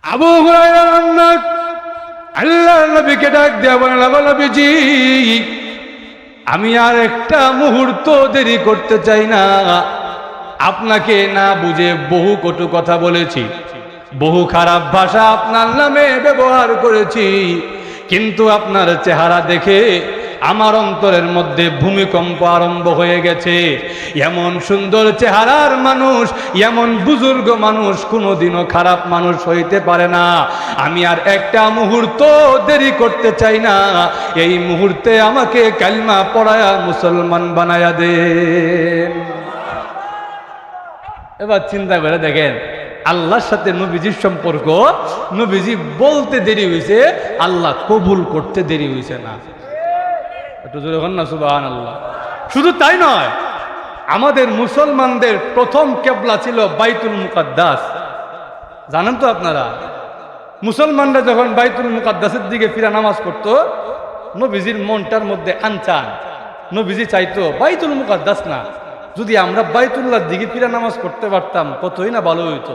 আবু হুরায়রা রান্নাক আল্লাহর নবীকে ডাক দেয়া বলেন, নবীজি, আমি আর একটা মুহূর্ত দেরি করতে চাই না। আপনাকে না বুঝে বহু কটু কথা বলেছি, বহু খারাপ ভাষা আপনার নামে ব্যবহার করেছি, কিন্তু আপনার চেহারা দেখে আমার অন্তরের মধ্যে ভূমিকম্প আরম্ভ হয়ে গেছে। এমন সুন্দর চেহারার মানুষ, এমন বুজুর্গ মানুষ কোনোদিনও খারাপ মানুষ হইতে পারে না। আমি আর একটা মুহূর্ত দেরি করতে চাই না। এই মুহূর্তে আমাকে কালিমা পড়ায়া মুসলমান বানায়া দেন। এবার চিন্তা করে দেখেন, আল্লাহর সাথে নবীজির সম্পর্ক, নবীজি বলতে দেরি হয়েছে, আল্লাহ কবুল করতে দেরি হয়েছে না। একটু জোরে বলেন না সুবহানাল্লাহ। শুধু তাই নয়, আমাদের মুসলমানদের প্রথম কেবলা ছিল বাইতুল মুকাদ্দাস। জানেন তো আপনারা, মুসলমানরা যখন বাইতুল মুকাদ্দাসের দিকে ফিরে নামাজ পড়তো, নবীজির মনটার মধ্যে আনচান, নবীজি চাইতো বাইতুল মুকাদ্দাস না, যদি আমরা বাইতুল্লাহর দিকে ফিরে নামাজ পড়তে পারতাম কতই না ভালো হইতো।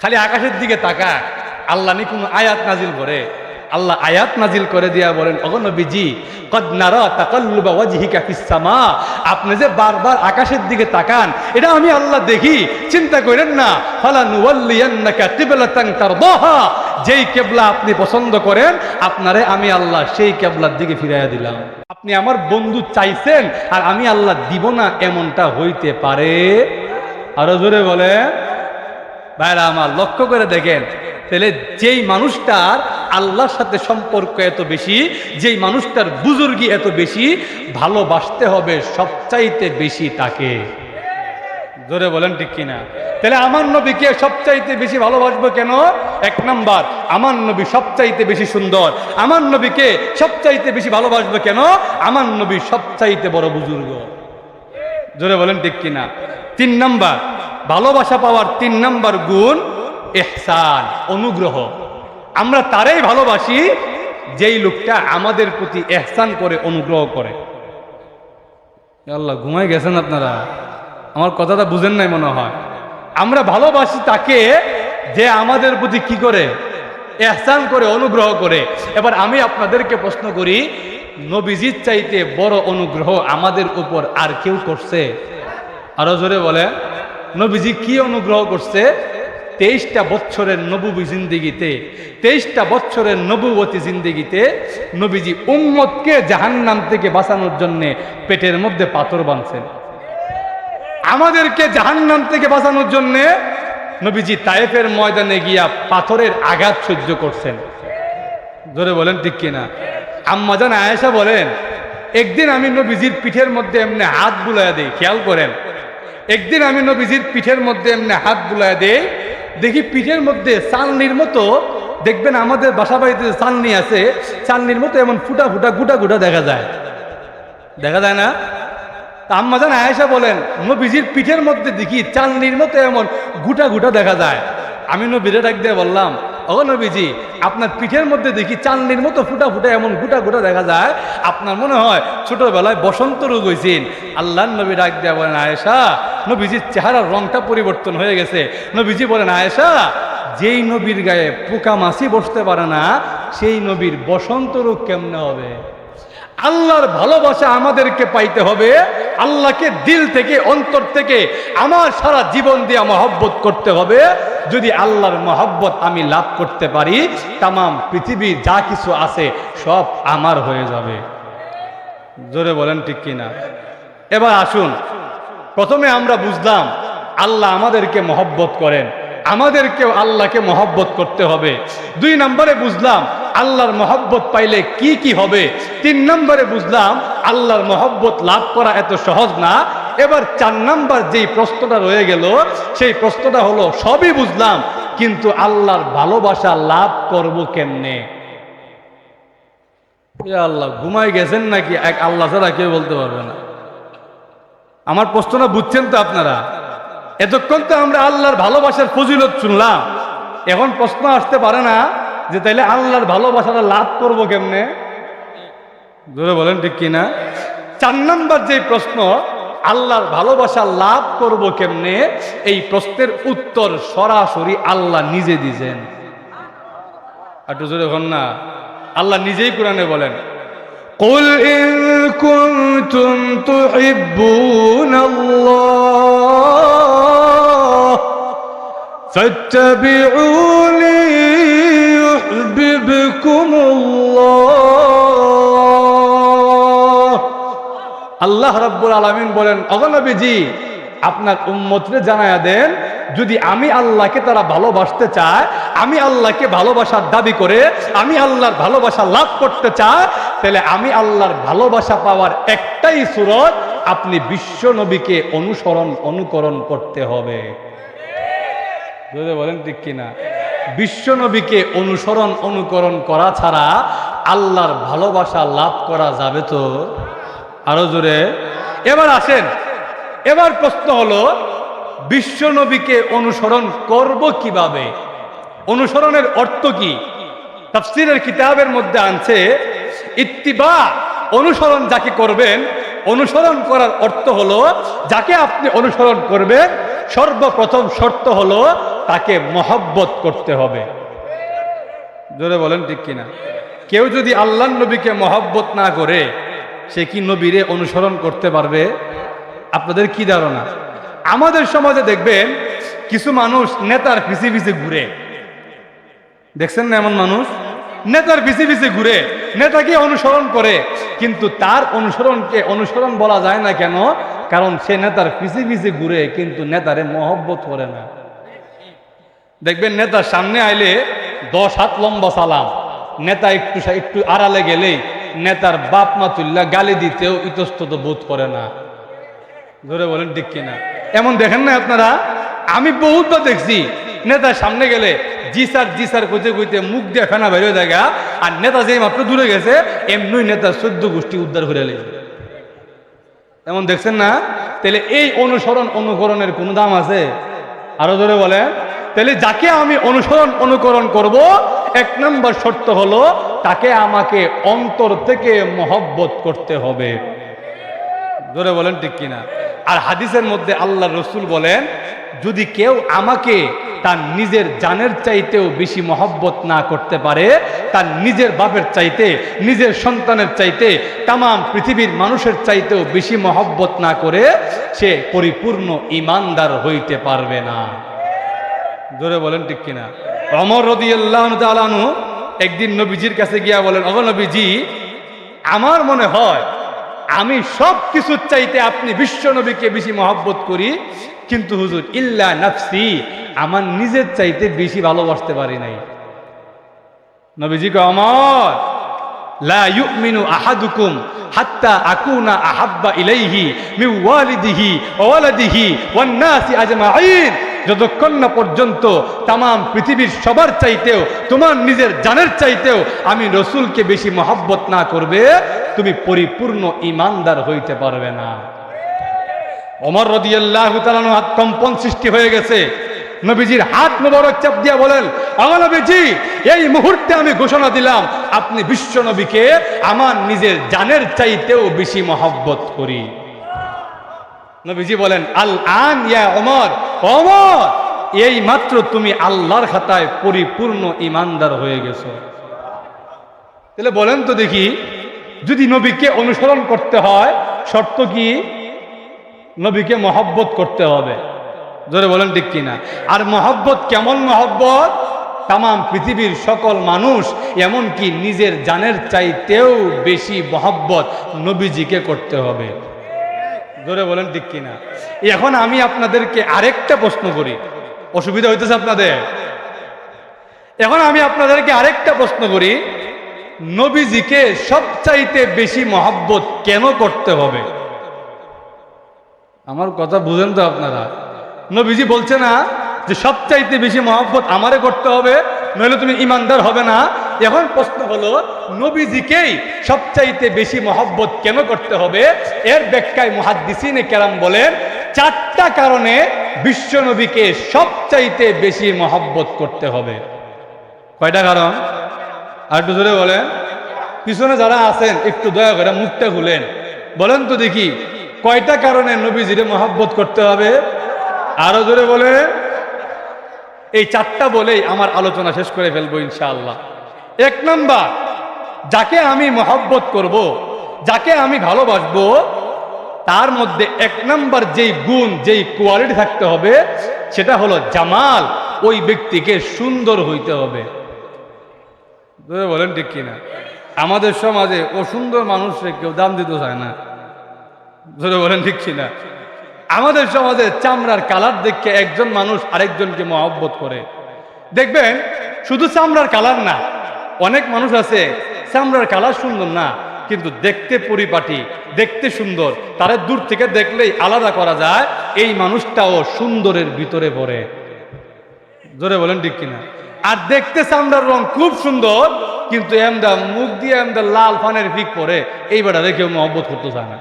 খালি আকাশের দিকে তাকায়, আল্লাহ নি কোনো আয়াত নাজিল করে, আল্লাহ আয়াত নাজিল করে দিয়া বলেন, ওগো নবীজি, কদ নারা তাকাল্লুবা ওয়াজহিকা ফিস সামা, আপনি যে বারবার আকাশের দিকে তাকান, এটা আমি আল্লাহ দেখি, চিন্তা করেন না। ফালা নুওয়াল্লিয়ান্নাকা কিবলাতান তারদাহা, যেই কিবলা আপনি পছন্দ করেন, আপনারে আমি আল্লাহ সেই কিবলার দিকে ফিরাইয়া দিলাম। আপনি আমার বন্ধু চাইছেন আর আমি আল্লাহ দিব না, এমনটা হইতে পারে? আরো জোরে বলে। ভাইরা আমার, লক্ষ্য করে দেখেন, তাহলে যেই মানুষটার আল্লাহর সাথে সম্পর্ক এত বেশি, যেই মানুষটার বুজুর্গি এত বেশি, ভালোবাসতে হবে সবচাইতে বেশি তাকে। জোরে বলেন ঠিক কিনা? তাহলে আমার নবীকে সবচাইতে বেশি ভালোবাসবো কেন? এক নাম্বার, আমার নবী সবচাইতে বেশি সুন্দর। আমার নবীকে সবচাইতে বেশি ভালোবাসবো কেন? আমার নবী সবচাইতে বড় বুজুর্গ। জোরে বলেন ঠিক কিনা? 3 নাম্বার, ভালোবাসা পাওয়ার 3 নাম্বার গুণ ইহসান, অনুগ্রহ। আমরা তারাই ভালোবাসি যেই লোকটা আমাদের প্রতি ইহসান করে, অনুগ্রহ করে। আল্লাহ, ঘুমাই গেছেন আপনারা? আমার কথাটা বুঝেন নাই মনে হয়। আমরা ভালোবাসি তাকে যে আমাদের প্রতি কি করে? ইহসান করে, অনুগ্রহ করে। এবার আমি আপনাদেরকে প্রশ্ন করি, নবীজির চাইতে বড় অনুগ্রহ আমাদের উপর আর কেউ করছে? আরো জোরে বলে। নবীজি কি অনুগ্রহ করছে? 23টা বছরের নবুবী জিন্দেগিতে, 23টা বছরের নবুবতী জিন্দেগিতে নবীজি উম্মতকে জাহান্নাম থেকে বাঁচানোর জন্য পেটের মধ্যে পাথর বাঁধছেন। আমাদেরকে জাহান্নাম থেকে বাঁচানোর জন্য নবীজি তায়েফের ময়দানে গিয়া পাথরের আঘাত সহ্য করছেন। জোরে বলেন ঠিক কিনা? আম্মা জান আয়েশা বলেন, একদিন আমি নবীজির পিঠের মধ্যে এমনি হাত বুলাইয়া দেই, খেয়াল করেন, একদিন আমি নবীজির পিঠের মধ্যে এমনি হাত বুলাইয়া দেই, দেখি পিঠের মধ্যে চালনির মতো, দেখবেন আমাদের বাসা বাড়িতে চালনি আছে, চালনির মতো এমন ফুটা ফুটা গুটা গুটা দেখা যায়, দেখা যায় না? আম্মা জান আয়েশা বলেন, নবীজির পিঠের মধ্যে দেখি চালনির মতো এমন গুটা গুটা দেখা যায়। আমি নবীরে ডাক দিয়ে বললাম, ও নবীজি, আপনার পিঠের মধ্যে দেখি চালনির মতো ফুটা ফুটা এমন গুটা গুটা দেখা যায়, আপনার মনে হয় ছোটবেলায় বসন্ত রোগ হয়েছেন। আল্লাহর নবী ডাক দিয়ে বলেন, আয়েশা, নবীজির চেহারার রংটা পরিবর্তন হয়ে গেছে। নবীজি বলেন, আয়েশা, যেই নবীর গায়ে পোকা মাছি বসতে পারে না, সেই নবীর বসন্ত রোগ কেমনে হবে? আল্লাহর ভালোবাসা আমাদেরকে পাইতে হবে। আল্লাহকে দিল থেকে, অন্তর থেকে আমার সারা জীবন দিয়ে মহব্বত করতে হবে। যদি আল্লাহর মহব্বত আমি লাভ করতে পারি, তামাম পৃথিবীর যা কিছু আছে সব আমার হয়ে যাবে। জোরে বলেন ঠিক কিনা? এবার আসুন, প্রথমে আমরা বুঝলাম আল্লাহ আমাদেরকে মহব্বত করেন, আমাদেরকেও আল্লাহকে মহব্বত করতে হবে। 2 নম্বরে বুঝলাম আল্লাহর মহব্বত পাইলে কি কি হবে। 3 নম্বরে বুঝলাম আল্লাহর মহব্বত লাভ করা এত সহজ না। এবার 4 নম্বর যেই প্রশ্নটা রয়ে গেল, সেই প্রশ্নটা হলো, সবই বুঝলাম, কিন্তু আল্লাহর ভালোবাসা লাভ করব কেমনে? আল্লাহ, ঘুমাই গেছেন নাকি? এক আল্লাহ ছাড়া কেউ বলতে পারবে না। আমার প্রশ্নটা বুঝছেন তো আপনারা? এতক্ষণ তো আমরা আল্লাহর ভালোবাসার ফজিলত শুনলাম, এখন প্রশ্ন আসতে পারে না যে তাইলে আল্লাহর ভালোবাসাটা লাভ করব কেমনে? জোরে বলেন ঠিক কিনা? 4 নম্বর যে প্রশ্ন, আল্লাহর ভালোবাসা লাভ করব কেমনে, এই প্রশ্নের উত্তর সরাসরি আল্লাহ নিজে দিয়েছেন। একটু জোরে বল না, আল্লাহ নিজেই কোরআনে বলেন, কুল ইন কুনতুম তুহিব্বুনাল্লাহ ফাত্তাবিউনি ইউহিব্বুকুমুল্লাহ। আল্লাহ রাব্বুল আলামিন বলেন, ওগো নবীজি আপনার উম্মতরে জানায়া দেন, যদি আমি আল্লাহকে তারা ভালোবাসতে চায়, আমি আল্লাহকে ভালোবাসার দাবি করে আমি আল্লাহর ভালোবাসা লাভ করতে চায়, তাহলে আমি আল্লাহর ভালোবাসা পাওয়ার একটাই সূরত, আপনি বিশ্ব নবীকে অনুকরণ করতে হবে। যদি বলেন ঠিক কিনা? বিশ্ব নবীকে অনুকরণ করা ছাড়া আল্লাহর ভালোবাসা লাভ করা যাবে তো? আরো জোরে। এবার আসেন, এবার প্রশ্ন হলো বিশ্ব নবীকে অনুসরণ করব কিভাবে? অনুসরণের অর্থ কি? তাফসীরের কিতাবের মধ্যে আনছে, ইত্তিবা, অনুসরণ যাকে করবেন, অনুসরণ করার অর্থ হলো যাকে আপনি অনুসরণ করবেন সর্বপ্রথম শর্ত হলো তাকে মহব্বত করতে হবে। জোরে বলেন ঠিক কিনা? কেউ যদি আল্লাহর নবীকে মহব্বত না করে সে কি নবীরে অনুসরণ করতে পারবে? আপনাদের কি ধারণা? আমাদের সমাজে দেখবেন কিছু মানুষ নেতার পিছে পিছে ঘুরে, দেখছেন না? এমন মানুষ নেতার পিছে পিছে ঘুরে, নেতাকে অনুসরণ করে, কিন্তু তার অনুসরণকে অনুসরণ বলা যায় না। কেন? কারণ সে নেতার পিছে পিছে ঘুরে কিন্তু নেতারে মহব্বত করে না। দেখবেন নেতার সামনে আইলে 10 হাত লম্বা সালাম, নেতা একটু আড়ালে গেলেই নেতার বাপ মা তুল্লা গালি দিতেও ইতস্তত বোধ করে না। ধরে বলেন ঠিক কিনা? এমন দেখেন না আপনারা? আমি বহুতবার দেখছি নেতার সামনে গেলে জি স্যার কইতে কইতে মুখ দিয়ে ফেনা বেরিয়ে জায়গা, আর নেতা যেই মাত্র দূরে গেছে এমনি নেতার 14 গোষ্ঠী উদ্ধার করে লেগেছে। এমন দেখছেন না? তাহলে এই অনুকরণের কোনো দাম আছে? আরো ধরে বলেন। তাহলে যাকে আমি অনুকরণ করব, 1 নম্বর শর্ত হলো তাকে আমাকে অন্তর থেকে মহব্বত করতে হবে। ধরে বলেন ঠিক কিনা? আর হাদিসের মধ্যে আল্লাহ রসুল বলেন, যদি কেউ আমাকে তার নিজের জানের চাইতেও বেশি মহব্বত না করতে পারে, তার নিজের বাপের চাইতে, নিজের সন্তানের চাইতে, তাম পৃথিবীর মানুষের চাইতেও বেশি মহব্বত না করে, সে পরিপূর্ণ ঈমানদার হইতে পারবে না। জোরে বলেন ঠিক কিনা? ওমর রাদিয়াল্লাহু তাআলা আনহু একদিন নবীজির কাছে গিয়া বলেন, ওগো নবীজি, আমার মনে হয় আমি সব কিছুর চাইতে আপনি বিশ্ব নবীকে বেশি মহব্বত করি, কিন্তু হুজুর ইল্লা নাফসি, আমার নিজের চাইতে বেশি ভালোবাসতে পারি নাই। নবীজি কয়, ওমর, লা ইউমিনু আহাদুকুম হাত্তা আকুনা আহাব্বা ইলাইহি মিন ওয়ালিদিহি ওয়া ওয়ালাদিহি ওয়ান নাসি আজমাইন। যতক্ষণ না পর্যন্ত তাম পৃথিবীর সবার চাইতেও, তোমার নিজের জানের চাইতেও আমি রসুলকে বেশি মহব্বত না করবে, তুমি পরিপূর্ণ ঈমানদার হইতে পারবে না। ওমর রাদিয়াল্লাহু তাআলা আনহু কম্পন সৃষ্টি হয়ে গেছে। নবীজির হাত মোবারক চাপ দিয়া বলেন, ওগো নবীজি, এই মুহূর্তে আমি ঘোষণা দিলাম আপনি বিশ্ব নবীকে আমার নিজের জানের চাইতেও বেশি মহব্বত করি। নবীজি বলেন, আল আন ইয়া ওমর, ওমর, এই মাত্র তুমি আল্লাহর খাতায় পরিপূর্ণ ঈমানদার হয়ে গেছো। তাহলে বলেন তো দেখি, যদি নবীকে অনুসরণ করতে হয় শর্ত কি? নবীকে মহব্বত করতে হবে। জোরে বলেন ঠিক কিনা? আর মহব্বত কেমন মহব্বত? তাম পৃথিবীর সকল মানুষ, এমনকি নিজের জানের চাইতেও বেশি মহব্বত নবীজিকে করতে হবে। জোরে বলেন ঠিক কিনা? এখন আমি আপনাদেরকে আরেকটা প্রশ্ন করি, অসুবিধা হইতেছে আপনাদের? এখন আমি আপনাদেরকে আরেকটা প্রশ্ন করি, নবীজিকে সবচাইতে বেশি মহব্বত কেন করতে হবে? আমার কথা বুঝেন তো আপনারা? নবীজি বলছে না যে সবচাইতে বেশি মহব্বত আমারে করতে হবে, নইলে তুমি ঈমানদার হবে না। এখন প্রশ্ন হলো, নবীজিকেই সবচাইতে বেশি মহব্বত কেন করতে হবে? এর ব্যাখ্যায় মুহাদ্দিসিনে কেরাম বলেন, 4টা কারণে বিশ্ব নবীকে সবচাইতে বেশি মহব্বত করতে হবে। কয়টা কারণ? আর একটু জোরে বলেন। পিছনে যারা আছেন একটু দয়া করে মুখটা খুলেন, বলেন তো দেখি কয়টা কারণে নবীজিরে মহব্বত করতে হবে? আরো জোরে বলে। এই চারটা বলেই আমার আলোচনা শেষ করে ফেলবো ইনশাআল্লাহ। এক নাম্বার, যাকে আমি মহব্বত করব, যাকে আমি ভালোবাসবো, তার মধ্যে এক নাম্বার যেই গুণ, যেই কোয়ালিটি থাকতে হবে, সেটা হলো জামাল। ওই ব্যক্তিকে সুন্দর হইতে হবে। বলেন ঠিক কিনা? আমাদের সমাজে অসুন্দর মানুষকে কেউ দাম দিতে চায় না। বলেন ঠিক কিনা? আমাদের সমাজে চামড়ার কালার দেখে একজন মানুষ আরেকজনকে মহব্বত করে। দেখবেন শুধু চামড়ার কালার না, অনেক মানুষ আছে চামড়ার কালার সুন্দর না, কিন্তু দেখতে পরিপাটি, দেখতে সুন্দর, তারা দূর থেকে দেখলেই আলাদা করা যায় এই মানুষটাও সুন্দরের ভিতরে পড়ে। জোরে বলেন ঠিক কিনা? আর দেখতে চামড়ার রং খুব সুন্দর, কিন্তু এমদা মুখ দিয়ে এমদা লাল ফানের ফিক পরে, এই বেটারে কেউ মহব্বত করতে চায় না।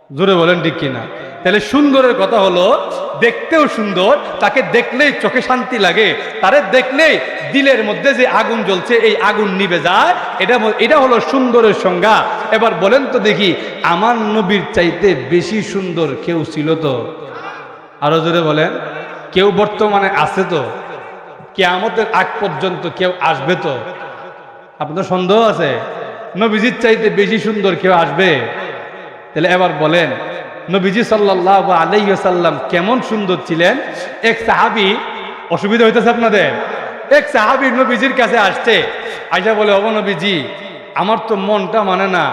জোরে বলেন ঠিক কিনা? তাহলে সুন্দরের কথা হলো দেখতেও সুন্দর, তাকে দেখলেই চোখে শান্তি লাগে, তারে দেখলেই দিলের মধ্যে যে আগুন জ্বলছে এই আগুন নিভে যায়। এটা হলো সুন্দরের সংজ্ঞা। এবার বলেন তো দেখি, আমার নবীর চাইতে বেশি সুন্দর কেউ ছিল তো? আরো জোরে বলেন। কেউ বর্তমানে আছে তো? কিয়ামতের আগ পর্যন্ত কেউ আসবে তো? আপনার সন্দেহ আছে নবীজির চাইতে বেশি সুন্দর কেউ আসবে? তাহলে এবার বলেন নবীজি সাল্লাল্লাহু আলাইহি ওয়াসাল্লাম কেমন সুন্দর ছিলেন। এক সাহাবী, অসুবিধা হইতেছে আপনাদের, এক সাহাবী নবীজির কাছে আসছে, আইসা বলে, ওগো নবীজি, আমার তো মনটা মানে না,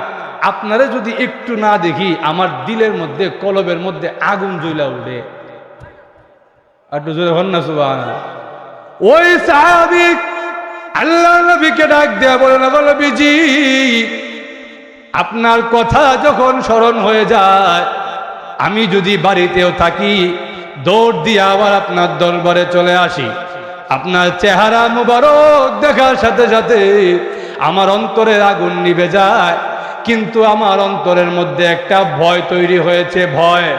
আপনারে যদি একটু না দেখি আমার দিলের মধ্যে, কলবের মধ্যে আগুন জ্বলা উঠে। একটু জোরে হন না সুবহানাল্লাহ। ওই সাহাবী আল্লাহ নবীকে ডাক দেয়া বলে, ওগো নবীজি, আপনার কথা যখন স্মরণ হয়ে যায়, আমি যদি বাড়িতেও থাকি দৌড় দিয়ে আবার আপনার দরবারে চলে আসি। আপনার চেহারা মুবারক দেখার সাথে সাথে আমার অন্তরের আগুন নিভে যায়, কিন্তু আমার অন্তরের মধ্যে একটা ভয় তৈরি হয়েছে, ভয়।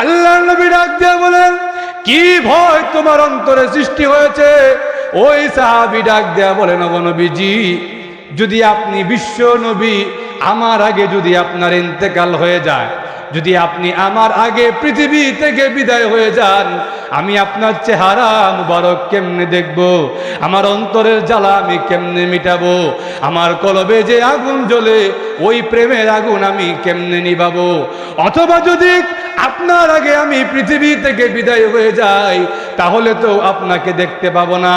আল্লাহ নবী ডাক দিয়ে বলেন, কি ভয় তোমার অন্তরে সৃষ্টি হয়েছে? ওই সাহাবী ডাক দেয়া বলেন, ওগো নবীজি, যদি আপনি বিশ্ব নবী, আমার আগে যদি আপনার ইন্তেকাল হয়ে যায়, যদি আপনি আমার আগে পৃথিবী থেকে বিদায় হয়ে যান, আমি আপনার চেহারা মুবারক কেমনে দেখব? আমার অন্তরের জ্বালা আমি কেমনে মিটাবো? আমার কলবে যে আগুন জ্বলে ওই প্রেমের আগুন আমি কেমনে নিভাবো? অথবা যদি আপনার আগে আমি পৃথিবী থেকে বিদায় হয়ে যাই, তাহলে তো আপনাকে দেখতে পাবো না।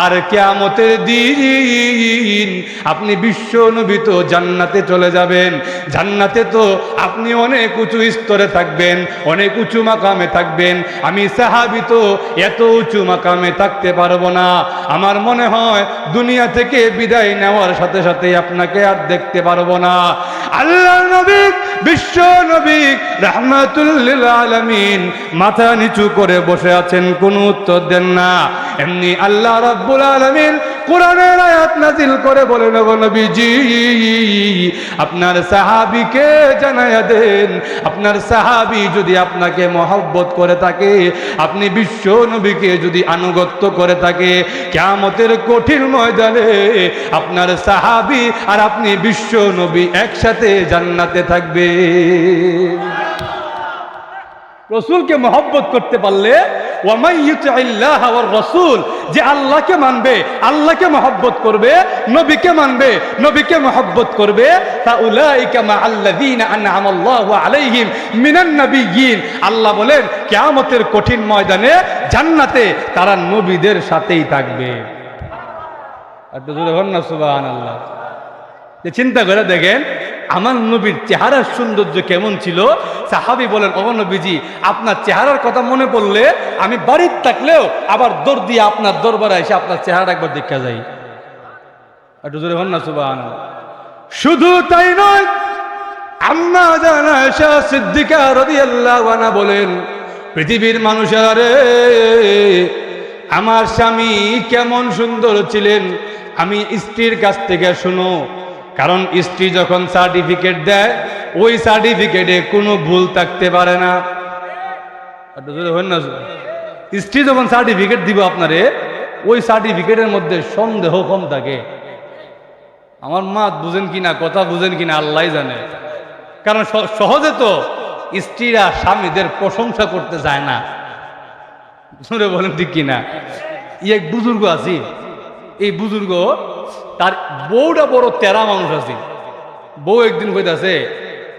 আর কিয়ামতের দিন আপনি বিশ্ব নবী তো জান্নাতে চলে যাবেন, জান্নাতে তো আপনি অনেক উঁচু স্তরে থাকবেন, অনেক উঁচু মাকামে থাকবেন। আমি সাহাবী তো এত উঁচু মাকামে থাকতে পারবো না। আমার মনে হয় দুনিয়া থেকে বিদায় নেওয়ার সাথে সাথে আপনাকে আর দেখতে পারবো না। আল্লাহ নবী, বিশ্ব নবী রাহমাতুল লিল আলামিন মাথা নিচু করে বসে আছেন, কোনো উত্তর দেন না। এমনি আল্লাহ রাব্বুল আলামিন কোরআনের আয়াত নাযিল করে বলেন, ওগো নবীজি, আপনার সাহাবীকে জানায়া দেন, আপনার সাহাবী যদি আপনাকে মহব্বত করে থাকে, আপনি বিশ্ব নবীকে যদি আনুগত্য করে থাকে, কিয়ামতের কঠিন ময়দানে আপনার সাহাবী আর আপনি বিশ্ব নবী একসাথে জান্নাতে থাকবে। রসুলকে মহব্বত করতে পারলে, ওয়ামান ইউতিল্লাহ ওয়ার রাসূল, যে আল্লাহকে মানবে, আল্লাহকে মহব্বত করবে, নবীকে মানবে, নবীকে মহব্বত করবে, ফাউলাইকা মাআল্লাযীনা আনআমাল্লাহু আলাইহিম মিনান নাবিয়্যিন। আল্লাহ বলেন কিয়ামতের কঠিন ময়দানে জান্নাতে তারা নবীদের সাথেই থাকবে। একটু জোরে বলুন না সুবহানাল্লাহ। চিন্তা করে দেখেন আমার নবীর চেহারার সৌন্দর্য কেমন ছিল। সাহাবী বলেন, ওগো নবীজি, আপনার চেহারার কথা মনে পড়লে আমি বাড়িতে থাকলেও আবার দৌড় দিয়ে আপনার দরবারে এসে আপনার চেহারাটা একবার দেখা যাই। একটু জোরে বলুন না সুবহানাল্লাহ। শুধু তাই নয়, আম্মা জান আয়েশা সিদ্দিকা রাদিয়াল্লাহু আনহা বলেন, পৃথিবীর মানুষেরা রে, আমার স্বামী কেমন সুন্দর ছিলেন আমি স্ত্রীর কাছ থেকে শুনো। কারণ স্ত্রী যখন সার্টিফিকেট দেয়, ওই সার্টিফিকেটে কোনো ভুল থাকতে পারে না। স্ত্রী যখন সার্টিফিকেট দিব আপনারে, ওই সার্টিফিকেটের মধ্যে সন্দেহ কম থাকে। আমার মা বুঝেন কিনা, কথা বুঝেন কিনা আল্লাহ জানে। কারণ সহজে তো স্ত্রীরা স্বামীদের প্রশংসা করতে যায় না। শুনে বলেন ঠিক কিনা? এক বুজুর্গ আছি, এই বুজুর্গ তার বউটা বড় তেরা মানুষ আছে। বউ একদিন কইতাছে,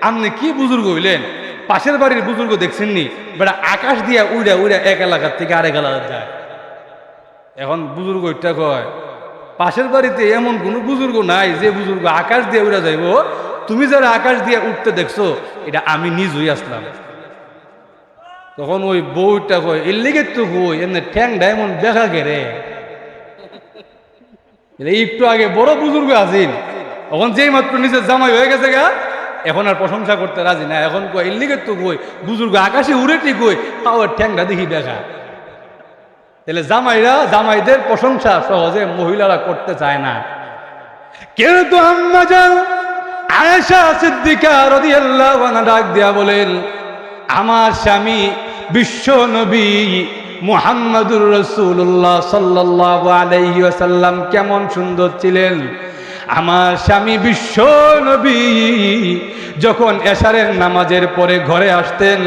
আপনি কি বুজুর্গ হইলেন? পাশের বাড়ির বুজুর্গ দেখছেননি, বেটা আকাশ দিয়া উড়া উড়া এক এলাকার থেকে আরেক এলাকা যায়। এখন বুজুর্গ এটা কয়, পাশের বাড়িতে এমন কোনো বুজুর্গ নাই যে বুজুর্গ আকাশ দিয়ে উড়া যাইব। তুমি যারা আকাশ দিয়ে উঠতে দেখছো, এটা আমি নিজই আসলাম। তখন ওই বউটা কয়, এর লেগে তো কই এমনি ঠ্যাং ডায়মন্ড দেখা গেরে। একটু আগে বড় বুজুর্গ আছেন, তখন যেই মাত্র নিজের জামাই হয়ে গেছে গা, এখন আর প্রশংসা করতে রাজি না। এখন কয় এর লেগে তো কই বুজুর্গ আকাশে উড়ে ঠিক কই, তাও ঠ্যাংটা দেখি দেখা। তাহলে জামাইদের প্রশংসা সহজে মহিলারা করতে চায় না। কিন্তু আম্মা জান আয়েশা সিদ্দিকা রাদিয়াল্লাহু আনহা ডাক দিয়া বলেন, আমার স্বামী বিশ্ব নবী মুহাম্মদুর রাসূলুল্লাহ সাল্লাল্লাহু আলাইহি ওয়াসাল্লাম কেমন সুন্দর ছিলেন। আমার স্বামী বিশ্ব নবী যখন এশারের নামাজের পরে ঘরে আসতেন,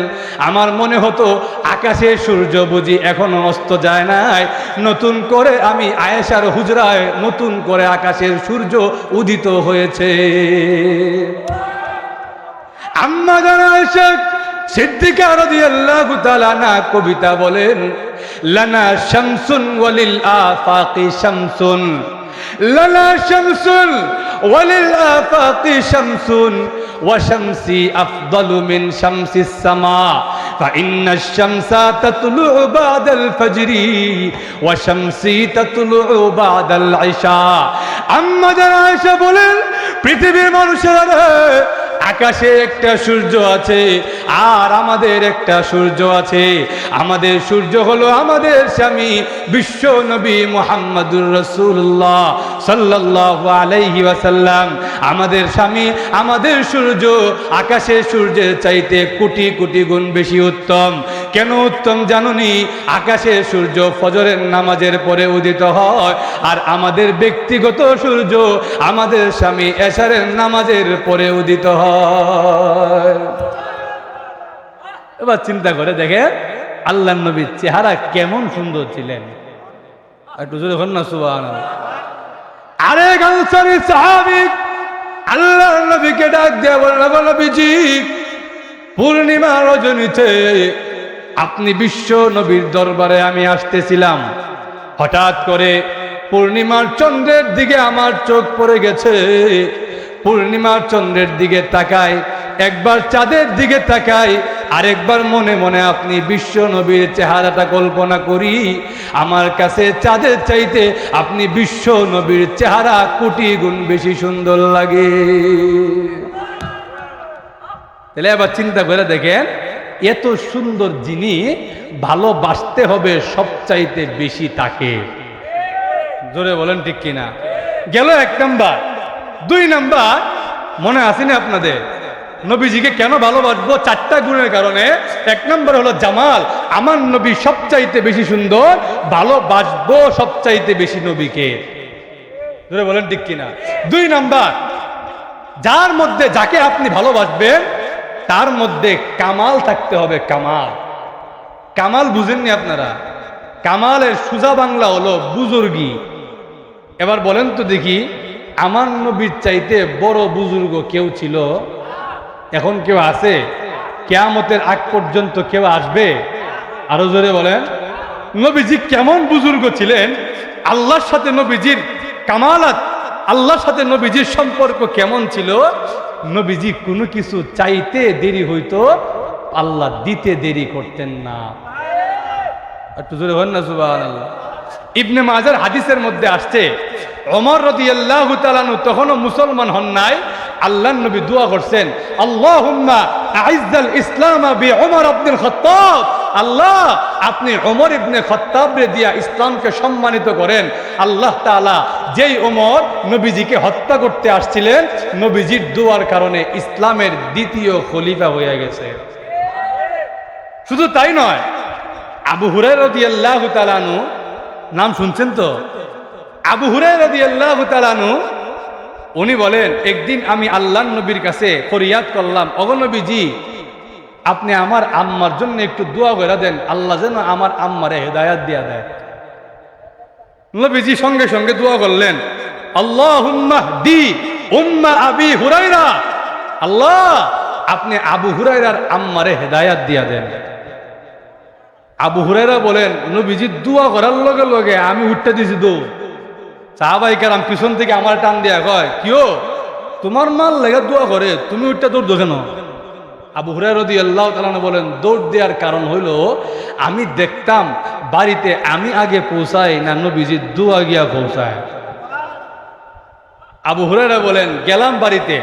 আমার মনে হতো আকাশে সূর্য বুঝি এখনো অস্ত যায় নাই, নতুন করে আমি আয়েশার হুজরায় নতুন করে আকাশের সূর্য উদিত হয়েছে। আম্মা জান আয়েশা সিদ্দিকা রাদিয়াল্লাহু তাআলা আনহা কবিতা বলেন, লানা শামসুন ওয়ালিল আফাকি শামসুন, লানা শামসুন ওয়ালিল আফাকি শামসুন ওয়া শামসি আফদালু মিন শামসিস সামা ফাইন্নাশ শামসা তাতলুউ বাদাল ফাজরি ওয়া শামসি তাতলুউ বাদাল ইশা। আম্মা জান আয়েশা বলেন, পৃথিবীর মানুষেরা আকাশে একটা সূর্য আছে আর আমাদের একটা সূর্য আছে। আমাদের সূর্য হলো আমাদের স্বামী বিশ্ব নবী মুহাম্মদুর রাসূলুল্লাহ সাল্লাল্লাহু আলাইহি ওয়াসাল্লাম। আমাদের স্বামী, আমাদের সূর্য আকাশের সূর্যের চাইতে কোটি কোটি গুণ বেশি উত্তম। কেন উত্তম জানুনি? আকাশের সূর্য ফজরের নামাজের পরে উদিত হয়, আর আমাদের ব্যক্তিগত সূর্য আমাদের স্বামী এশারের নামাজের পরে উদিত হয়। এবার চিন্তা করে দেখে আল্লাহর নবীর চেহারা কেমন সুন্দর ছিলেন। একটু জোরে বলুন না সুবহানাল্লাহ। আরেক আনসারী সাহাবী আল্লাহর নবীকে ডাক দিয়ে বললেন, নবীজি পূর্ণিমা রজনীতে আপনি বিশ্ব নবীর দরবারে আমি আসতেছিলাম, হঠাৎ করে পূর্ণিমার চন্দ্রের দিকে আমার চোখ পড়ে গেছে। পূর্ণিমার চন্দ্রের দিকে তাকাই, একবার চাঁদের দিকে তাকাই, আরেকবার মনে মনে আপনি বিশ্ব নবীর চেহারাটা কল্পনা করি। আমার কাছে চাঁদের চাইতে আপনি বিশ্ব নবীর চেহারা কোটি গুণ বেশি সুন্দর লাগে। তাহলে এবার চিন্তা করে দেখেন, এত সুন্দর যিনি, ভালোবাসতে হবে সবচাইতে বেশি তাকে। জোরে বলেন ঠিক কিনা? গেল এক নাম্বার। দুই নাম্বার মনে আসেনি আপনাদের, নবীজিকে কেন ভালোবাসবো? চারটা গুণের কারণে। এক নম্বর হলো জামাল, আমার নবী সবচাইতে বেশি সুন্দর, ভালোবাসবো সবচাইতে বেশি নবীকে। জোরে বলেন ঠিক কিনা? দুই নাম্বার, যার মধ্যে, যাকে আপনি ভালোবাসবেন তার মধ্যে কামাল থাকতে হবে। কামাল, কামাল বুঝেননি আপনারা? কামালের সোজা বাংলা হলো বুজুর্গি। এবার বলেন তো দেখি, আমার নবীর চাইতে বড় বুজুর্গ কেউ ছিল? এখন কেউ আছে? কিয়ামতের আগ পর্যন্ত কেউ আসবে? আরো জোরে বলেন। নবীজি কেমন বুজুর্গ ছিলেন, আল্লাহর সাথে নবীজির কামালাত, আল্লাহর সাথে নবীজির সম্পর্ক কেমন ছিল। নবীজি কোনো কিছু চাইতে দেরি হইতো, আল্লাহ দিতে দেরি করতেন না। একটু জোরে বলেন না সুবহানাল্লাহ। ইবনে মাজার হাদিসের মধ্যে আসছে, ওমর রাদিয়াল্লাহু তাআলা আনহু তখনও মুসলমান হন নাই, আল্লাহর নবী দোয়া করছেন, আল্লাহুম্মা আইজ্জাল ইসলাম বিউমর ইবনুল খাত্তাব। আল্লাহ, আপনি ওমর ইবনে খাত্তাবরে দিয়া ইসলামকে সম্মানিত করেন। আল্লাহ তাআলা যেই ওমর নবীজিকে হত্যা করতে আসছিলেন, নবীজির দোয়ার কারণে ইসলামের দ্বিতীয় খলিফা হয়ে গেছে। শুধু তাই নয়, আবু হুরায়রা রাদিয়াল্লাহু তাআলা আনহু, নাম শুনছেন তো? আবু হুরায়রা রাদিয়াল্লাহু তাআলা আনহু, উনি বলেন, একদিন আমি আল্লাহর নবীর কাছে ফরিয়াদ করলাম, ওগো নবীজি, আপনি আমার আম্মার জন্য একটু দোয়া করে দেন, আল্লাহ যেন আমার আম্মারে হেদায়াত দিয়া দেয়। নবীজি সঙ্গে সঙ্গে দোয়া করলেন, আল্লাহুম্মা হদি উম্মা আবি হুরায়রা, আল্লাহ আপনি আবু হুরায়রার আম্মারে হেদায়াত দিয়া দেন। আবু হুরায়রা বলেন, নবীজি দোয়া করার লগে লগে আমি উঠতে দিছি দৌড়। সাহাবায়ে কেরাম পিছন থেকে আমার টান দিয়া কয়, কিও তোমার মাল লেগে দোয়া করে, তুমি উঠতে দৌড় দো কেন? আবু হুরায়রা রাদিয়াল্লাহু তাআলা বলেন, দৌড় দেওয়ার কারণ হইল আমি দেখতাম বাড়িতে আমি আগে পৌঁছাই না নবীজি দোয়া গিয়া পৌঁছায়। আবু হুরায়রা বলেন, গেলাম বাড়িতে,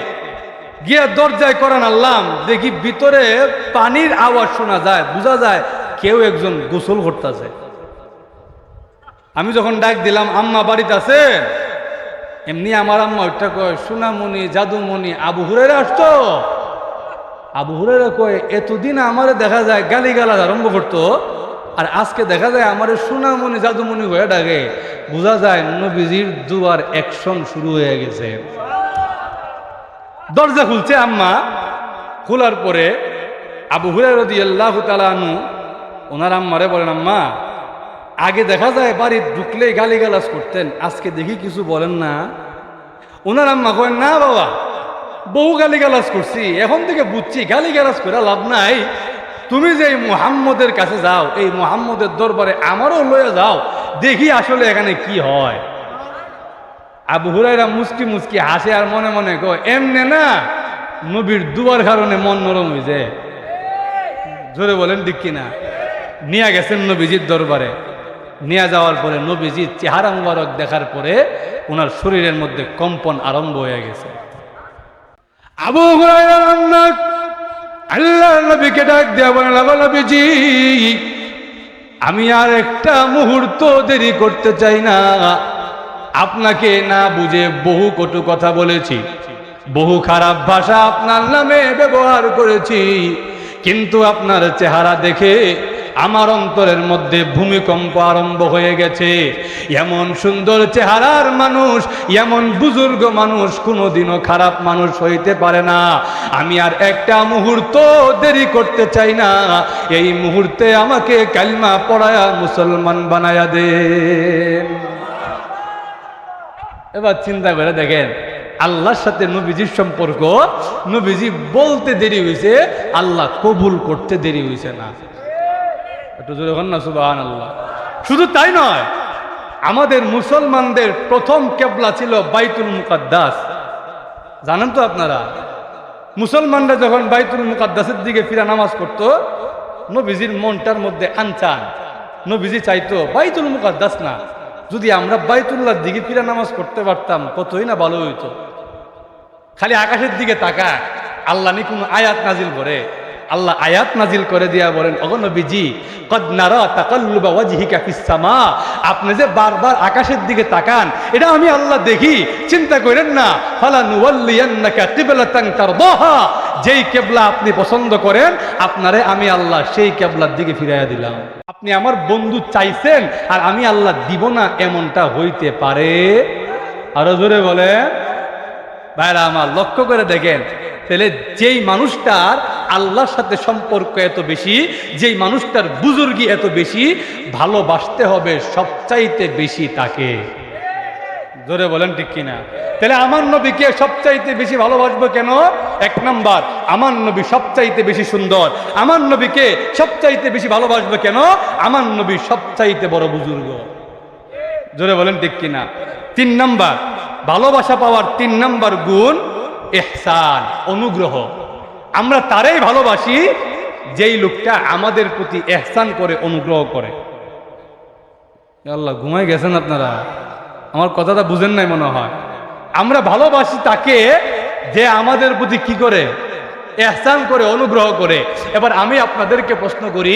গিয়া দরজায় করান আনলাম, দেখি ভিতরে পানির আওয়াজ শোনা যায়, বোঝা যায় কেউ একজন গোসল করতেছে। আমি যখন ডাক দিলাম, আম্মা বাড়িতে আছে? এমনি আমার আম্মা ওইটা কয়, সোনামণি জাদুমণি আবু হুরায়রা আসছো? আবু হুরায়রা কয়, এতদিন আমারে দেখা যায় গালিগালাজ আরম্ভ করতো, আর আজকে দেখা যায় আমারে সোনামণি জাদুমণি হয়ে ডাকে। বোঝা যায় নবীজির দুয়ার অ্যাকশন শুরু হয়ে গেছে। দরজা খুলছে আম্মা, খোলার পরে আবু হুরায়রা রাদিয়াল্লাহু তাআলা আনহু ওনার আম্মারে বলেন, আম্মা আগে দেখা যায় বাড়ি ঢুকলেই গালিগালাজ করতেন, আজকে দেখি কিছু বলেন না। ওনার আম্মা কয়, না বাবা, বহু গালিগালাজ করছি, এখন থেকে বুঝছি গালিগালাজ করে লাভ নাই। তুমি যে এই মুহাম্মদের কাছে যাও, এই মুহাম্মদের দরবারে আমারও লয়ে যাও, দেখি আসলে এখানে কি হয়। আবু হুরায়রা মুস্কি মুস্কি হাসে আর মনে মনে কয়, এমনে না, নবীর দুয়ার কারণে মন নরম হয়েছে। জোরে বলেন ঠিক কিনা? নিয়ে গেছেন নবীজির দরবারে। নিয়ে যাওয়ার পরে নবীজির চেহারা মুবারক দেখার পরে ওনার শরীরের মধ্যে কম্পন আরম্ভ হয়ে গেছে। আবু হুরায়রা আল্লাহর নবীকে ডাক দেয়া বলেন, নবীজি আমি আর একটা মুহূর্ত দেরি করতে চাই না। আপনাকে না বুঝে বহু কটু কথা বলেছি, বহু খারাপ ভাষা আপনার নামে ব্যবহার করেছি, কিন্তু আপনার চেহারা দেখে আমার অন্তরের মধ্যে ভূমিকম্প আরম্ভ হয়ে গেছে। এমন সুন্দর চেহারার মানুষ, এমন বুজুর্গ মানুষ কোনোদিনও খারাপ মানুষ হইতে পারে না। আমি আর একটা মুহূর্ত দেরি করতে চাই না, এই মুহূর্তে আমাকে কালিমা পড়ায়া মুসলমান বানায়া দেন। এবার চিন্তা করে দেখেন, আল্লাহর সাথে নবীজির সম্পর্ক, নবীজি বলতে দেরি হয়েছে, আল্লাহ কবুল করতে দেরি হয়েছে না। একটু জোরে বলেন না সুবহানাল্লাহ। শুধু তাই নয়, আমাদের মুসলমানদের প্রথম কেবলা ছিল বাইতুল মুকাদ্দাস। জানেন তো আপনারা, মুসলমানরা যখন বাইতুল মুকাদ্দাসের দিকে ফিরা নামাজ পড়তো, নবীজির মনটার মধ্যে আনচান, নবীজি চাইতো বাইতুল মুকাদ্দাস না, যদি আমরা বাইতুল্লাহর দিকে ফিরা নামাজ পড়তে পারতাম কতই না ভালো হইতো। খালি আকাশের দিকে তাকা, আল্লাহ নি কোনো আয়াত নাজিল করে, আল্লাহ আয়াত নাজিল করে দিয়া বলেন, ওগো নবীজি কদ নারা তাকাল্লুবা ওয়াজহিকা ফিস সামা, আপনি যে বারবার আকাশের দিকে তাকান, এটা আমি আল্লাহ দেখি, চিন্তা করেন না। ফালা নুওয়াল্লিয়ান্নাকা কিবলাতান তারদাহা, যেই কিবলা আপনি পছন্দ করেন, আপনারে আমি আল্লাহ সেই কিবলার দিকে ফিরাইয়া দিলাম। আপনি আমার বন্ধু চাইছেন আর আমি আল্লাহ দিব না, এমনটা হইতে পারে? আরো জোরে বলেন। ভাইরা আমার, লক্ষ্য করে দেখেন, তাহলে যেই মানুষটার আল্লাহর সাথে সম্পর্ক এত বেশি, যেই মানুষটার বুজুর্গি এত বেশি, ভালোবাসতে হবে সবচাইতে বেশি তাকে। জোরে বলেন ঠিক কিনা? তাহলে আমার নবীকে সবচাইতে বেশি ভালোবাসবো কেন? এক নাম্বার, আমার নবী সবচাইতে বেশি সুন্দর। আমার নবীকে সবচাইতে বেশি ভালোবাসবো কেন? আমার নবী সবচাইতে বড় বুজুর্গ। জোরে বলেন ঠিক কিনা? 3 নাম্বার, ভালোবাসা পাওয়ার 3 নাম্বার গুণ ইহসান, অনুগ্রহ। আমরা তারাই ভালোবাসি যেই লোকটা আমাদের প্রতি ইহসান করে, অনুগ্রহ করে। আল্লাহ, ঘুমাই গেছেন আপনারা? আমার কথাটা বুঝেন নাই মনে হয়। আমরা ভালোবাসি তাকে যে আমাদের প্রতি কি করে? ইহসান করে, অনুগ্রহ করে। এবার আমি আপনাদেরকে প্রশ্ন করি,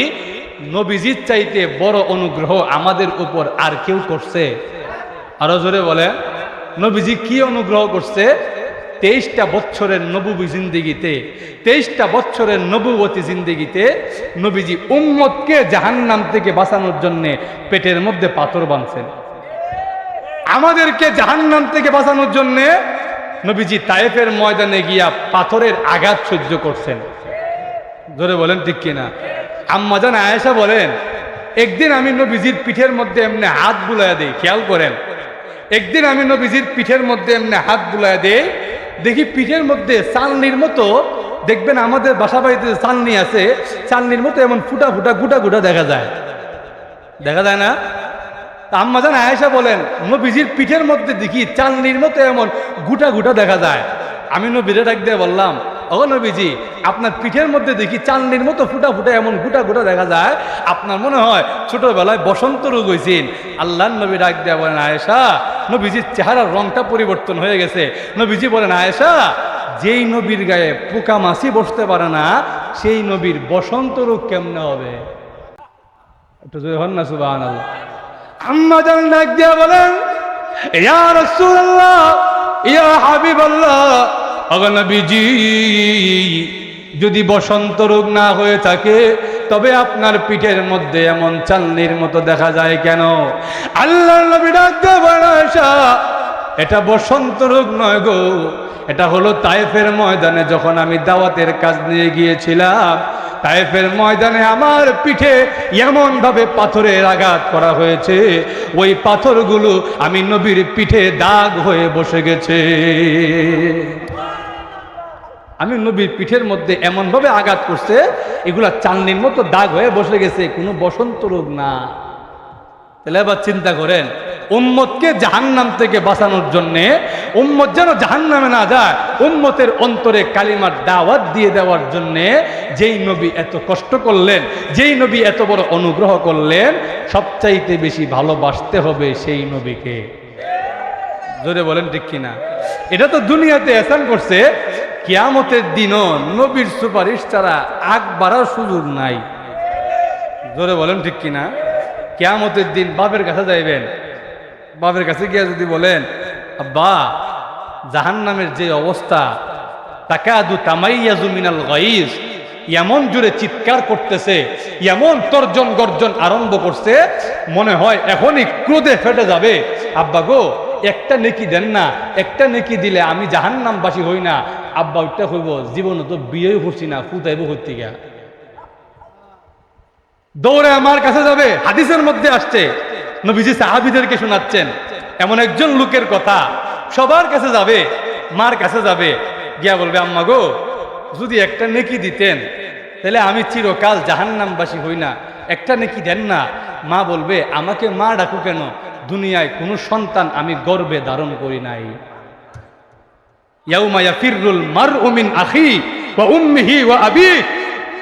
নবীজির চাইতে বড় অনুগ্রহ আমাদের উপর আর কেউ করছে? আরো জোরে বলে, নবীজি কি অনুগ্রহ করছে? 23টা বছরের নবুবী জিন্দেগিতে, 23টা বছরের নবুবতী জিন্দেগিতে নবীজি উম্মতকে জাহান্নাম থেকে বাঁচানোর জন্য পেটের মধ্যে পাথর বাঁধছেন। আমাদেরকে জাহান্নাম থেকে বাঁচানোর জন্য নবীজি তায়েফের ময়দানে গিয়া পাথরের আঘাত সহ্য করছেন। জোরে বলেন ঠিক কিনা? আম্মা জান আয়েশা বলেন, একদিন আমি নবীজির পিঠের মধ্যে এমনি হাত বুলাইয়া দিই, খেয়াল করেন, একদিন আমি নবীজির পিঠের মধ্যে এমনি হাত বুলাইয়া দিই, দেখি পিঠের মধ্যে চালনির মতো, দেখবেন আমাদের বাসা বাড়িতে চালনি আছে, চালনির মতো এমন ফুটা ফুটা গুটা গুটা দেখা যায়, দেখা যায় না? আম্মা জান আয়েশা বলেন, নবীজির পিঠের মধ্যে দেখি চালনির মতো এমন গুটা গুটা দেখা যায়। আমি নবীরে ডাক দিয়ে বললাম, ও নবীজি, আপনার পিঠের মধ্যে দেখি চালনির মতো ফুটা ফুটা এমন গুটা গুটা দেখা যায়, আপনার মনে হয় ছোটবেলায় বসন্ত রোগ হয়েছেন। আল্লাহর নবী ডাক দিয়ে বলেন, আয়েশা, নবীজির চেহারার রংটা পরিবর্তন হয়ে গেছে। নবীজি বলেন, আয়েশা, যেই নবীর গায়ে পোকা মাছি বসতে পারে না, সেই নবীর বসন্ত রোগ কেমনে হবে? একটু জোরে হন না সুবহানাল্লাহ। আম্মা জান ডাক দিয়া বলেন, ইয়া রাসূলুল্লাহ, ইয়া হাবিবাল্লাহ, ওগো নবীজি, যদি বসন্ত রোগ না হয়ে থাকে তবে আপনার পিঠের মধ্যে এমন চালনির মতো দেখা যায় কেন? আল্লাহর নবী ডাক দিয়া বলেন, আয়েশা, এটা বসন্ত রোগ নয় গো, এটা হলো তায়েফের ময়দানে যখন আমি দাওয়াতের কাজ নিয়ে গিয়েছিলাম, তায়েফের ময়দানে আমার পিঠে এমন ভাবে পাথরের আঘাত করা হয়েছে, ওই পাথরগুলো আমি নবীর পিঠে দাগ হয়ে বসে গেছে। আমি নবীর পিঠের মধ্যে এমন ভাবে আঘাত করছে, এগুলা চালনির মতো দাগ হয়ে বসে গেছে, কোনো বসন্ত রোগ না। তাহলে এবার চিন্তা করেন, উম্মতকে জাহান্নাম থেকে বাঁচানোর জন্যে, উম্মত যেন জাহান্নামে না যায়, উম্মতের অন্তরে কালিমার দাওয়াত দিয়ে দেওয়ার জন্যে যেই নবী এত কষ্ট করলেন, যেই নবী এত বড় অনুগ্রহ করলেন, সবচাইতে বেশি ভালোবাসতে হবে সেই নবীকে। জোরে বলেন ঠিক কিনা? এটা তো দুনিয়াতে এহসান করছে, কিয়ামতের দিনও নবীর সুপারিশ ছাড়া আগ বাড়ার সুযোগ নাই। জোরে বলেন ঠিক কিনা? কিয়ামতের দিন বাপের কাছে যাইবেন, বাপের কাছে গিয়ে যদি বলেন, আব্বা, জাহান্নামের যে অবস্থা, তাকাদু তামাইয়াজু মিনাল গাইজ, এমন জোরে চিৎকার করতেছে, এমন তর্জন গর্জন আরম্ভ করছে, মনে হয় এখনই ক্রোধে ফেটে যাবে। আব্বা গো, একটা নেকি দেন না, একটা নেকি দিলে আমি জাহান্নামবাসী হই না। আব্বা ওইটা হইব, জীবনে তো বিয়েই করছি না, ফুটাইব করতে গিয়া, দৌড়ে আমার কাছে যাবে। হাদিসের মধ্যে আসছে, নবীজি সাহাবীদেরকে শোনাচ্ছেন এমন একজন লোকের কথা, সবার কাছে যাবে, মার কাছে যাবে, গিয়া বলবে, আম্মা গো, যদি একটা নেকি দিতেন তাহলে আমি চিরকাল জাহান্নামবাসী হই না, একটা নেকি দেন না। মা বলবে, আমাকে মা ডাকো কেন? দুনিয়ায় কোনো সন্তান আমি গর্বে ধারণ করি নাই। ইয়াউমা ইয়াফিরুল মারউ মিন আখি ওয়া উম্মিহি ওয়া আবিহি,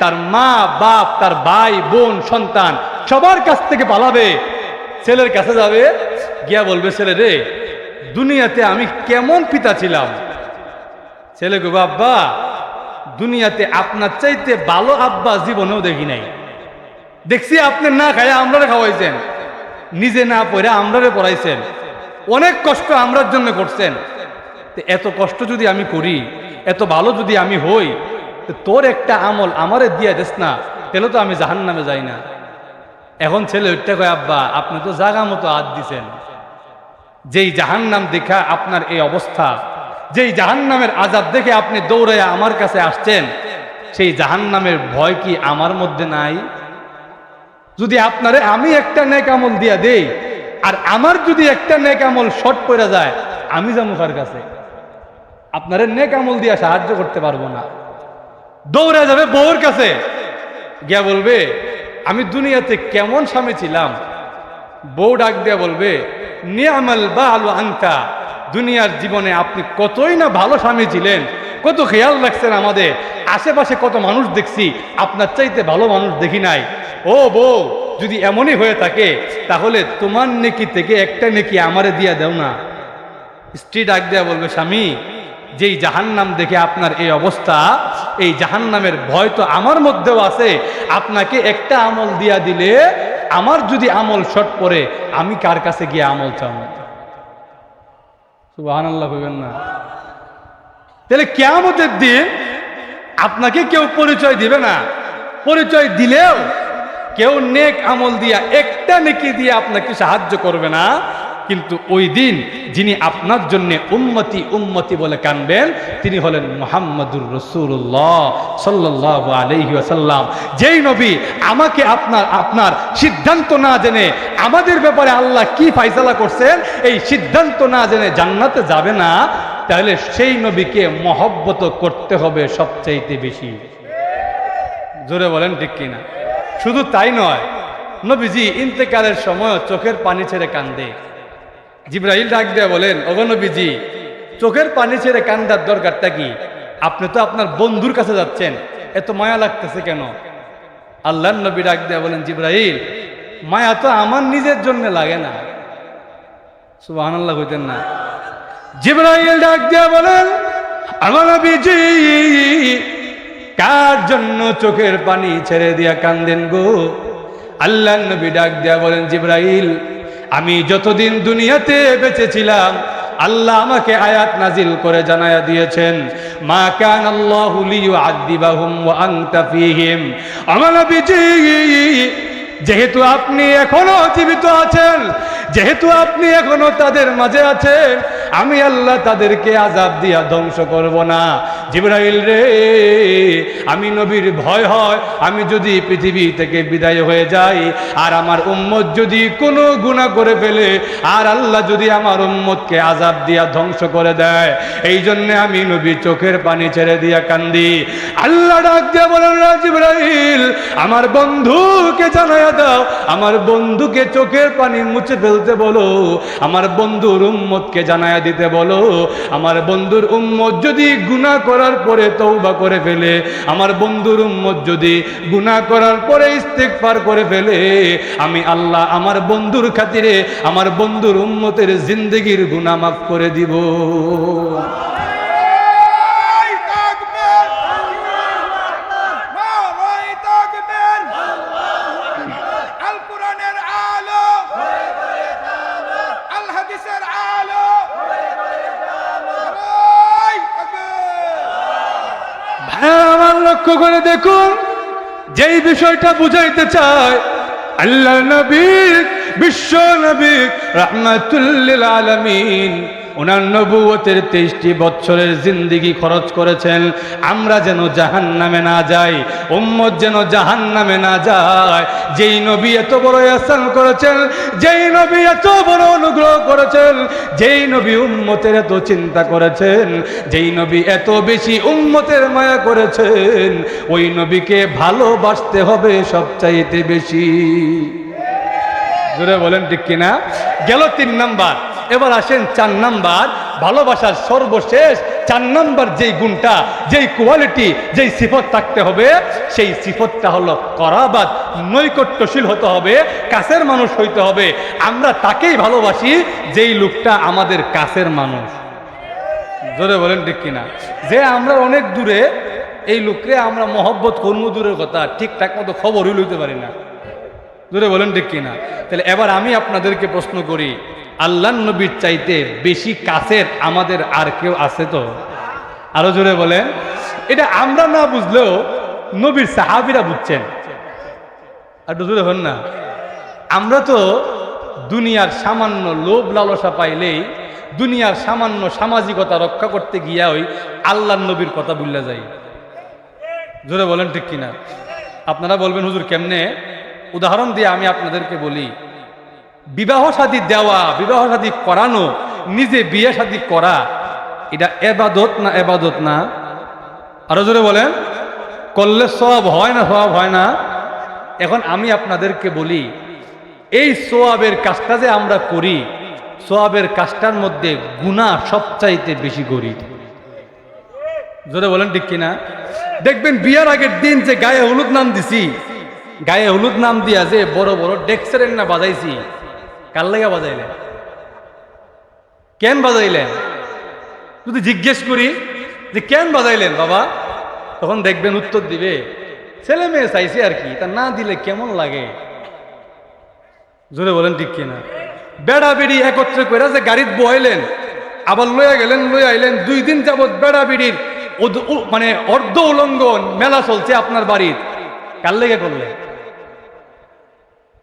তার মা বাপ, তার ভাই বোন সন্তান সবার কাছ থেকে পালাবে, ছেলের কাছে যাবে, গিয়া বলবে, ছেলে রে, দুনিয়াতে আমি কেমন পিতা ছিলাম। ছেলে গো, আব্বা, দুনিয়াতে আপনার চাইতে ভালো আব্বা জীবনেও দেখি নাই। দেখছি আপনি না খাইয়া আমরারে খাওয়াইছেন, নিজে না পড়ে আমরারে পড়াইছেন, অনেক কষ্ট আমরার জন্য করছেন। এত কষ্ট যদি আমি করি, এত ভালো যদি আমি হই, তোর একটা আমল আমারে দিয়ে দেস না, তাহলে তো আমি জাহান্নামে যাই না। এখন ছেলে ওইটা কয়, আব্বা, আপনি তো জাগা মতো হাত দিছেন, যেই জাহান্নাম দেখা আপনার এই অবস্থা, যেই জাহান্নামের আযাব দেখে আপনি দৌড়াইয়া আমার কাছে আসছেন, সেই জাহান্নামের ভয় কি আমার মধ্যে নাই? যদি আপনারে আমি একটা নেক আমল দিয়া দেই, আর আমার যদি একটা নেক আমল শর্ট পড়ে যায়, আমি যাবো কার কাছে? আপনারে নেক আমল দিয়া সাহায্য করতে পারবো না। দৌড়ে যাবে বউর কাছে, গিয়া বলবে, আমি দুনিয়াতে কেমন স্বামী ছিলাম। বউ ডাক দিয়া বলবে, নিয়ামাল বালু আনতা, দুনিয়ার জীবনে আপনি কতই না ভালো স্বামী ছিলেন, কত খেয়াল রাখছেন আমাদের, আশেপাশে কত মানুষ দেখছি, আপনার চাইতে ভালো মানুষ দেখি নাই। ও বউ, যদি এমনই হয়ে থাকে তাহলে তোমার নেকি থেকে একটা নেকি আমারে দিয়া দাও না। স্ত্রী ডাক দেয়া বলবে, স্বামী, যেই জাহান্নাম দেখে আপনার এই অবস্থা, এই জাহান্নামের ভয় তো আমার মধ্যেও আছে, আপনাকে একটা আমল দিয়া দিলে আমার যদি আমল শর্ট পড়ে, আমি কার কাছে গিয়ে আমল চাও? সুবহানাল্লাহ কইবেন না? তাহলে কিয়ামতের দিন আপনাকে কেউ পরিচয় দিবে না, পরিচয় দিলেও কেউ নেক আমল দিয়া, একটা নেকি দিয়ে আপনাকে সাহায্য করবে না। কিন্তু ওই দিন যিনি আপনার জন্য উম্মতি উম্মতি বলে কানবেন তিনি হলেন মুহাম্মাদুর রাসূলুল্লাহ সাল্লাল্লাহু আলাইহি ওয়াসাল্লাম। যেই নবী আমাকে আপনার সিদ্ধান্ত না জেনে আমাদের ব্যাপারে আল্লাহ কি ফায়সালা করছেন এই সিদ্ধান্ত না জেনে জান্নাতে যাবে না, তাহলে সেই নবীকে মহব্বত করতে হবে সবচাইতে বেশি। জোরে বলেন ঠিক কিনা? শুধু তাই নয়, নবীজি ইন্তেকালের সময় চোখের পানি ছেড়ে কান্দে। জিবরাইল ডাক দিয়ে বলেন, ওগো নবীজি, চোখের পানি ছেড়ে কান্দার দরকারটা কি? আপনি তো আপনার বন্ধুর কাছে যাচ্ছেন, এত মায়া লাগতেছে কেন? আল্লাহর নবী ডাক দিয়ে বলেন, জিবরাইল, মায়া তো আমার নিজের জন্য লাগে না। সুবহানাল্লাহ কইতেন না? জিবরাইল ডাক দিয়ে বলেন, আমার নবীজি কার জন্য চোখের পানি ছেড়ে দিয়া কান্দেন গো? আল্লাহর নবী ডাক দিয়া বলেন, জিবরাইল, আমি যতদিন দুনিয়াতে বেঁচে ছিলাম আল্লাহ আমাকে আয়াত নাজিল করে জানায়া দিয়েছেন, মা কান আল্লাহু লিয়ুআযিবাহুম ওয়া আনতা ফীহিম। আমার নবীজি, যেহেতু আপনি এখনো জীবিত আছেন, যেহেতু আপনি এখনো তাদের মাঝে আছেন, আমি আল্লাহ তাদেরকে আযাব দিয়া ধ্বংস করব না। জিবরাইল রে, আমি নবীর ভয় হয় আমি যদি পৃথিবী থেকে বিদায় হয়ে যাই আর আমার উম্মত যদি কোনো গুনাহ করে ফেলে আর আল্লাহ যদি আমার উম্মতকে আযাব দিয়া ধ্বংস করে দেয়, এই জন্য আমি নবী চোখের পানি ছেড়ে দিয়া কান্দি। আল্লাহ ডাক দিয়া বলেন, জিবরাইল, আমার বন্ধুকে জানায়া দাও, আমার বন্ধুকে চোখের পানি মুছে ফেলতে বলো, আমার বন্ধুর উম্মতকে জানায়া দিতে বলো, আমার বন্ধুর উম্মত যদি গুনাহ করার পরে তওবা করে ফেলে, আমার বন্ধুর উম্মত যদি গুনাহ করার পরে ইস্তেগফার করে ফেলে, আমি আল্লাহ আমার বন্ধুর খাতিরে আমার বন্ধুর উম্মতের জিন্দেগির গুনাহ মাফ করে দিব। লক্ষ্য করে দেখুন, যেই বিষয়টা বুঝাইতে চায় আল্লাহ নবী, বিশ্ব নবী রাহমাতুল লিল আলামিন, ওনার নবুয়তের 23টি বছরের জিন্দেগি খরচ করেছেন আমরা যেন জাহান্নামে না যাই, উম্মত যেন জাহান্নামে না যায়। যেই নবী এত বড় ইহসান করেছেন, যেই নবী এত বড় অনুগ্রহ করেছেন, যেই নবী উম্মতের এত চিন্তা করেছেন, যেই নবী এত বেশি উম্মতের মায়া করেছেন, ওই নবীকে ভালোবাসতে হবে সবচাইতে বেশি। জোরে বলেন ঠিক কিনা? গেল 3 নাম্বার। এবার আসেন 4 নাম্বার, ভালোবাসার সর্বশেষ 4 নাম্বার যেই গুণটা, যেই কোয়ালিটি, যেই সিফত থাকতে হবে, সেই সিফতটা হলো করাবাত, নৈকট্যশীল হতে হবে, কাছের মানুষ হইতে হবে। আমরা তাকেই ভালোবাসি যেই লোকটা আমাদের কাছের মানুষ। জোরে বলেন ঠিক কিনা? যে আমরা অনেক দূরে, এই লোকরে আমরা মহব্বত করবো দূরের কথা, ঠিকঠাক মতো খবরই লইতে পারি না। জোরে বলেন ঠিক কিনা? তাহলে এবার আমি আপনাদেরকে প্রশ্ন করি, আল্লাহর নবীর চাইতে বেশি কাছের আমাদের আর কেউ আছে? তো আরো জোরে বলেন। এটা আমরা না বুঝলেও নবীর সাহাবীরা বুঝছেন। একটু জোরে হন না। আমরা তো দুনিয়ার সামান্য লোভ লালসা পাইলেই, দুনিয়ার সামান্য সামাজিকতা রক্ষা করতে গিয়া ওই আল্লাহর নবীর কথা ভুলে যাই। জোরে বলেন ঠিক কিনা? আপনারা বলবেন, হুজুর কেমনে? উদাহরণ দিয়ে আমি আপনাদেরকে বলি, বিবাহ শাদী দেওয়া, বিবাহ শাদী করানো, নিজে বিয়ে শাদী করা, এটা ইবাদত না? ইবাদত না? আরো জোরে বলেন। করলে সওয়াব হয় না? সওয়াব হয় না? এখন আমি আপনাদেরকে বলি, এই সওয়াবের কাজটা যে আমরা করি, সওয়াবের কাজটার মধ্যে গুনাহ সবচাইতে বেশি করি। জোরে বলেন ঠিক কিনা? দেখবেন বিয়ার আগের দিন যে গায়ে হলুদ নাম দিছি, গায়ে হলুদ নাম দিয়া যে বড় বড় ডেক্সের না বাজাইছি, কার লাগা বাজাইলেন? কেন বাজাইলেন? যদি জিজ্ঞেস করি যে কেন বাজাইলেন বাবা, তখন দেখবেন উত্তর দিবে, ছেলে মেয়ে চাইছে আর কি, তা না দিলে কেমন লাগে। জোরে বলেন ঠিক কিনা? বেড়া বেড়ি একত্রে করে যে গাড়িত বহাইলেন, আবার লইয়া গেলেন, লইয়া আইলেন, 2 দিন যাবৎ বেড়া বেড়ির মানে অর্ধ উলঙ্গ মেলা চলছে আপনার বাড়ির, কার লেগে করলেন?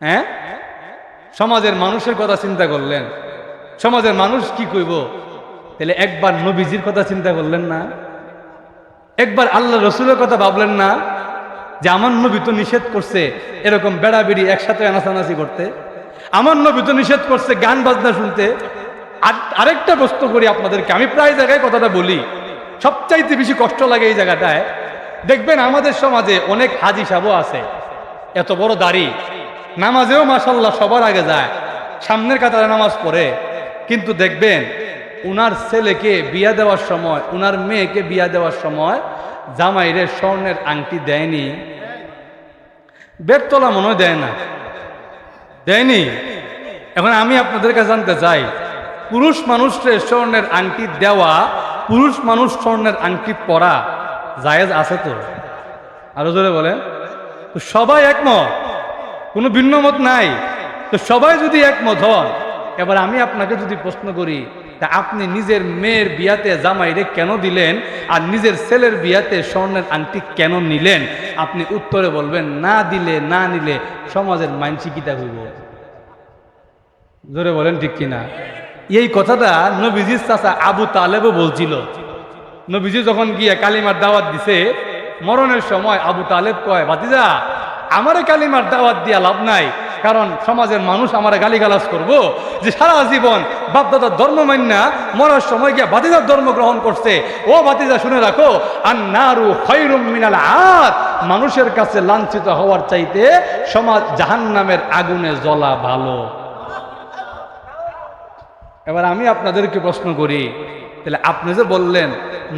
হ্যাঁ, সমাজের মানুষের কথা চিন্তা করলেন? সমাজের মানুষ কি কইব? তাহলে একবার নবীজির কথা চিন্তা করলেন না? একবার আল্লাহ রসুলের কথা ভাবলেন না যে আমার নবী তো নিষেধ করছে এরকম বেড়াবেড়ি একসাথে আনাচানাচি করতে, আমার নবী তো নিষেধ করছে গান বাজনা শুনতে। আরেকটা প্রশ্ন করি আপনাদেরকে, আমি প্রায় জায়গায় কথাটা বলি, সবচাইতে বেশি কষ্ট লাগে এই জায়গাটায়। দেখবেন আমাদের সমাজে অনেক হাজি সাহেবও আছে, এত বড় দাড়ি, নামাজেও মাশাল্লাহ সবার আগে যায়, সামনের কাতারে নামাজ পড়ে, কিন্তু দেখবেন উনার ছেলেকে বিয়া দেওয়ার সময়, উনার মেয়েকে বিয়া দেওয়ার সময় জামাইরে স্বর্ণের আংটি দেয়নি। বেরতলা মনে দেয় না, দেয়নি। এখন আমি আপনাদের কাছে জানতে চাই, পুরুষ মানুষকে স্বর্ণের আংটি দেওয়া, পুরুষ মানুষ স্বর্ণের আংটি পরা জায়েজ আছে তো? আরো জোরে বলেন। তো সবাই একমত, কোনো ভিন্ন মত নাই। তো সবাই যদি একমত হন, এবার আমি আপনাকে যদি প্রশ্ন করি, তা আপনি নিজের মেয়ের বিয়াতে জামাইরে কেন দিলেন আর নিজের ছেলের বিয়াতে স্বর্ণের আংটি কেন নিলেন? আপনি উত্তরে বলবেন না দিলে না নিলে সমাজের মানসিকতা হইব। জোরে বলেন ঠিক কিনা? এই কথাটা নবীজির চাচা আবু তালেবও বলছিল। নবীজি যখন গিয়ে কালিমার দাওয়াত দিছে, মরণের সময় আবু তালেব কয়, ভাতিজা আমারে কালিমার দাওয়াত দিয়া লাভ নাই, কারণ সমাজের মানুষ আমারে গালিগালাজ করবো যে সারা জীবন বাপদাদার ধর্ম মান্না মরার সময় গিয়া ভাতিজার ধর্ম গ্রহণ করছে। ও ভাতিজা শুনে রাখো, আন-নারু খায়রুম মিনাল আদ, মানুষের কাছে লাঞ্ছিত হওয়ার চাইতে সমাজ জাহান্নামের আগুনে জ্বলা ভালো। এবার আমি আপনাদেরকে প্রশ্ন করি, তাহলে আপনি যে বললেন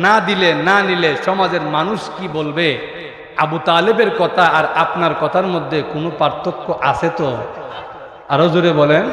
না দিলে না নিলে সমাজের মানুষ কি বলবে, আবু তালেবের কথা আর আপনার কথার মধ্যে কোনো পার্থক্য আছে তো? আরো জোরে বলেন।